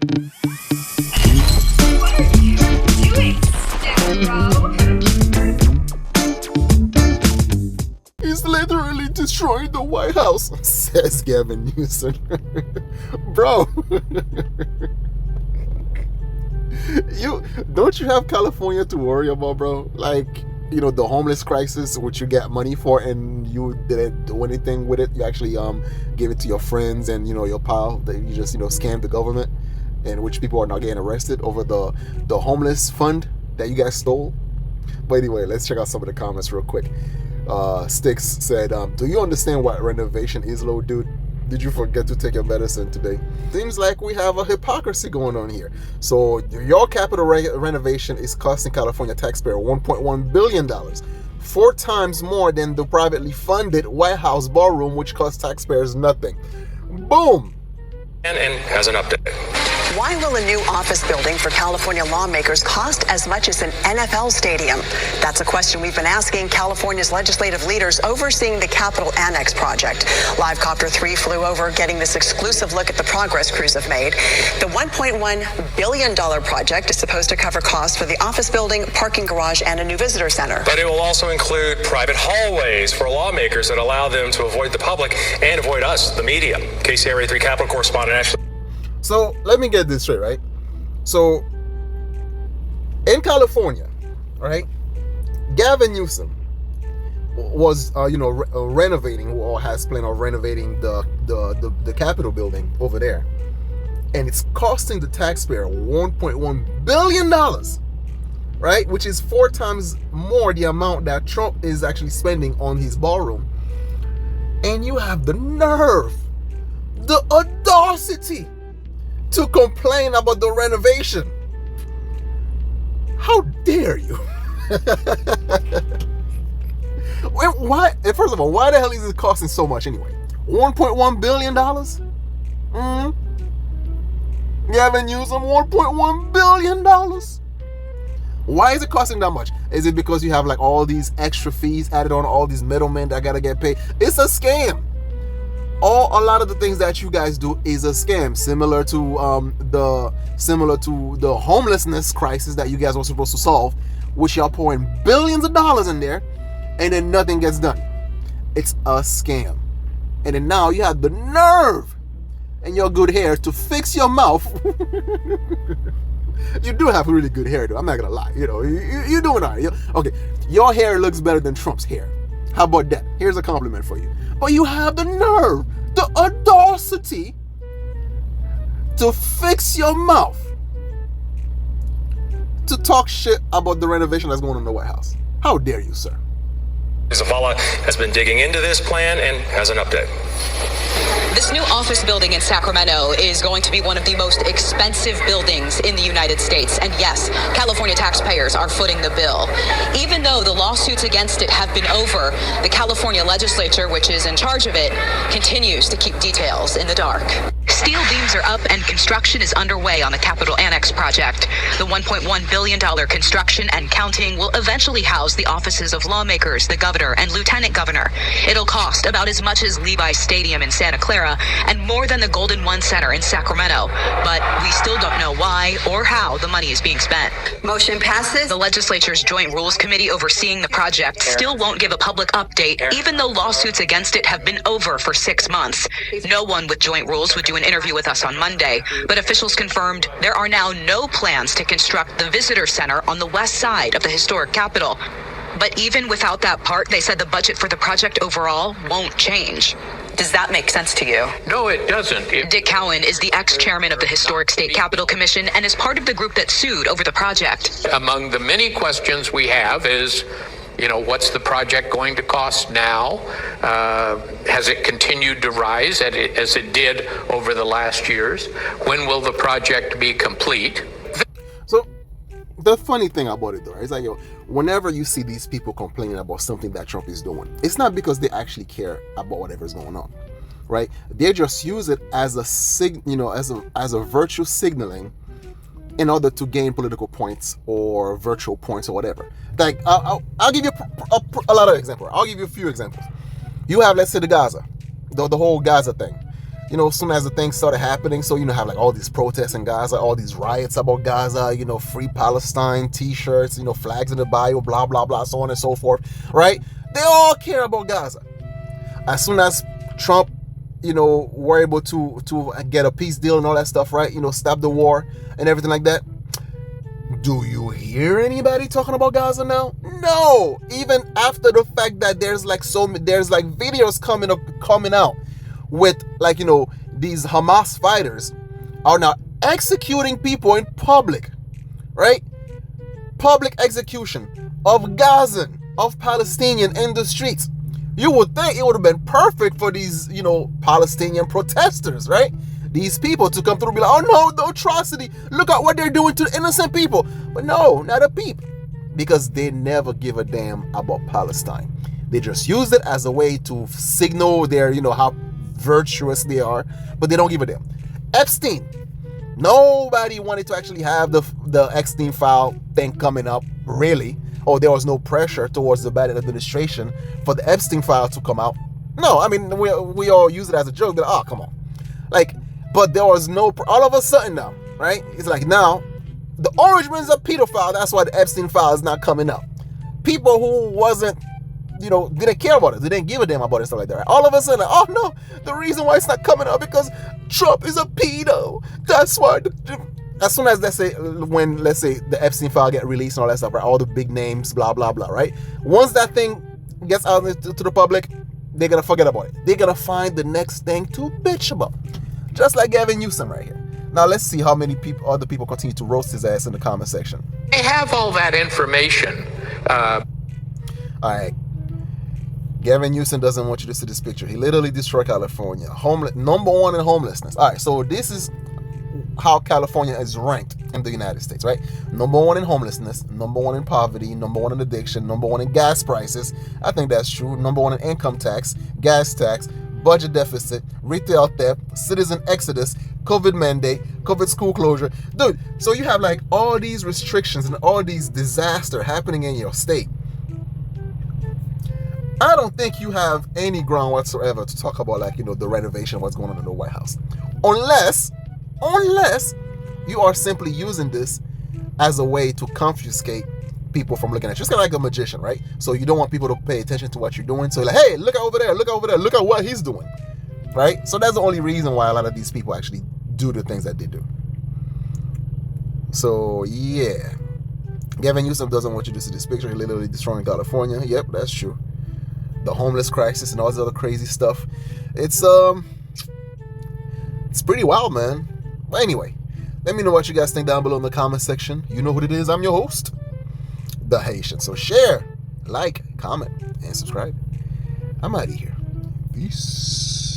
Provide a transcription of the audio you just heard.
What are you doing, sick bro? He's literally destroying the White House, says Gavin Newsom. Bro, don't you have California to worry about, bro? Like, the homeless crisis, which you get money for, and you didn't do anything with it. You actually gave it to your friends and your pal that you just scammed the government, and which people are now getting arrested over the homeless fund that you guys stole. But anyway, let's check out some of the comments real quick. Sticks said, do you understand what renovation is, low dude? Did you forget to take your medicine today? Seems like we have a hypocrisy going on here. So your capital renovation is costing California taxpayer $1.1 billion, 4 times more than the privately funded White House ballroom, which cost taxpayers nothing. Boom! And has an update. Why will a new office building for California lawmakers cost as much as an NFL stadium? That's a question we've been asking California's legislative leaders overseeing the Capitol Annex project. Live Copter 3 flew over, getting this exclusive look at the progress crews have made. The $1.1 billion project is supposed to cover costs for the office building, parking garage, and a new visitor center. But it will also include private hallways for lawmakers that allow them to avoid the public and avoid us, the media. KCRA 3 Capitol correspondent Ashley. So let me get this straight, right? So in California, right, Gavin Newsom was, renovating, or has planned on renovating the Capitol building over there, and it's costing the taxpayer $1.1 billion, right? Which is 4 times more the amount that Trump is actually spending on his ballroom. And you have the nerve, the audacity to complain about the renovation. How dare you? Why? First of all, why the hell is it costing so much anyway? $1.1 billion? You haven't used them $1.1 billion? Why is it costing that much? Is it because you have like all these extra fees added on, all these middlemen that gotta get paid? It's a scam. A lot of the things that you guys do is a scam, similar to the homelessness crisis that you guys were supposed to solve, which y'all pouring billions of dollars in there, and then nothing gets done. It's a scam. And then now you have the nerve and your good hair to fix your mouth. You do have really good hair, though. I'm not gonna lie. You're doing all right. Okay, your hair looks better than Trump's hair. How about that? Here's a compliment for you. But you have the nerve, the audacity to fix your mouth to talk shit about the renovation that's going on in the White House. How dare you, sir? Zavala has been digging into this plan and has an update. This new office building in Sacramento is going to be one of the most expensive buildings in the United States. And yes, California taxpayers are footing the bill. Even though the lawsuits against it have been over, the California legislature, which is in charge of it, continues to keep details in the dark. Steel beams are up and construction is underway on the Capitol Annex project. The $1.1 billion construction and counting will eventually house the offices of lawmakers, the governor, and lieutenant governor. It'll cost about as much as Levi's Stadium in Santa Clara and more than the Golden One Center in Sacramento. But we still don't know why or how the money is being spent. Motion passes. The legislature's Joint Rules Committee overseeing the project still won't give a public update, even though lawsuits against it have been over for 6 months. No one with Joint Rules would do an interview with us on Monday, but officials confirmed there are now no plans to construct the visitor center on the west side of the historic Capitol. But even without that part, they said the budget for the project overall won't change. Does that make sense to you? No, it doesn't. Dick Cowan is the ex-chairman of the Historic State Capitol Commission and is part of the group that sued over the project. Among the many questions we have is, what's the project going to cost now? Has it continued to rise as it did over the last years? When will the project be complete? So the funny thing about it, though, is like, whenever you see these people complaining about something that Trump is doing, it's not because they actually care about whatever's going on, right? They just use it as a as a virtue signaling in order to gain political points or virtual points or whatever. Like, I'll give you a lot of examples. I'll give you a few examples. You have, let's say, the Gaza, the whole Gaza thing. you know, as soon as the things started happening, so, you know, have like all these protests in Gaza, all these riots about Gaza, you know, free Palestine t-shirts, you know, flags in the bio, blah, blah, blah, so on and so forth, right? They all care about Gaza. As soon as Trump, you know, were able to get a peace deal and all that stuff, right? You know, stop the war and everything like that. Do you hear anybody talking about Gaza now? No. Even after the fact that there's like videos coming out with, like, you know, these Hamas fighters are now executing people in public, right? Public execution of Gazan, of Palestinian in the streets. You would think it would have been perfect for these, you know, Palestinian protesters, right? These people to come through and be like, oh no, the atrocity. Look at what they're doing to innocent people. But no, not a peep. Because they never give a damn about Palestine. They just use it as a way to signal their, you know, how virtuous they are. But they don't give a damn. Epstein. Nobody wanted to actually have the Epstein file thing coming up, really. Or there was no pressure towards the Biden administration for the Epstein file to come out. No, I mean, we all use it as a joke. But, oh, come on. Like, but there was no, all of a sudden now, right? It's like now, the Orange Man's a pedophile. That's why the Epstein file is not coming up. People who wasn't, you know, didn't care about it. They didn't give a damn about it, stuff like that. Right? All of a sudden, oh no, the reason why it's not coming up because Trump is a pedo. That's why. As soon as, let's say the Epstein file get released and all that stuff, right? All the big names, blah, blah, blah, right? Once that thing gets out to the public, they're going to forget about it. They're going to find the next thing to bitch about. Just like Gavin Newsom right here. Now let's see how many other people continue to roast his ass in the comment section. They have all that information. All right. Gavin Newsom doesn't want you to see this picture. He literally destroyed California. Number one in homelessness. All right, so this is how California is ranked in the United States, right? Number one in homelessness, number one in poverty, number one in addiction, number one in gas prices. I think that's true. Number one in income tax, gas tax, budget deficit, retail theft, citizen exodus, COVID mandate, COVID school closure. Dude, so you have like all these restrictions and all these disasters happening in your state. I don't think you have any ground whatsoever to talk about, like, you know, the renovation, what's going on in the White House. Unless you are simply using this as a way to confiscate people from looking at you. It's kind of like a magician, right? So you don't want people to pay attention to what you're doing. So like, hey, look over there, look at what he's doing, right? So that's the only reason why a lot of these people actually do the things that they do. So yeah, Gavin Newsom doesn't want you to see this picture. He literally destroying California. Yep, that's true. The homeless crisis and all this other crazy stuff. It's pretty wild, man. But anyway, let me know what you guys think down below in the comment section. You know what it is. I'm your host, The Haitian. So share, like, comment, and subscribe. I'm out of here. Peace.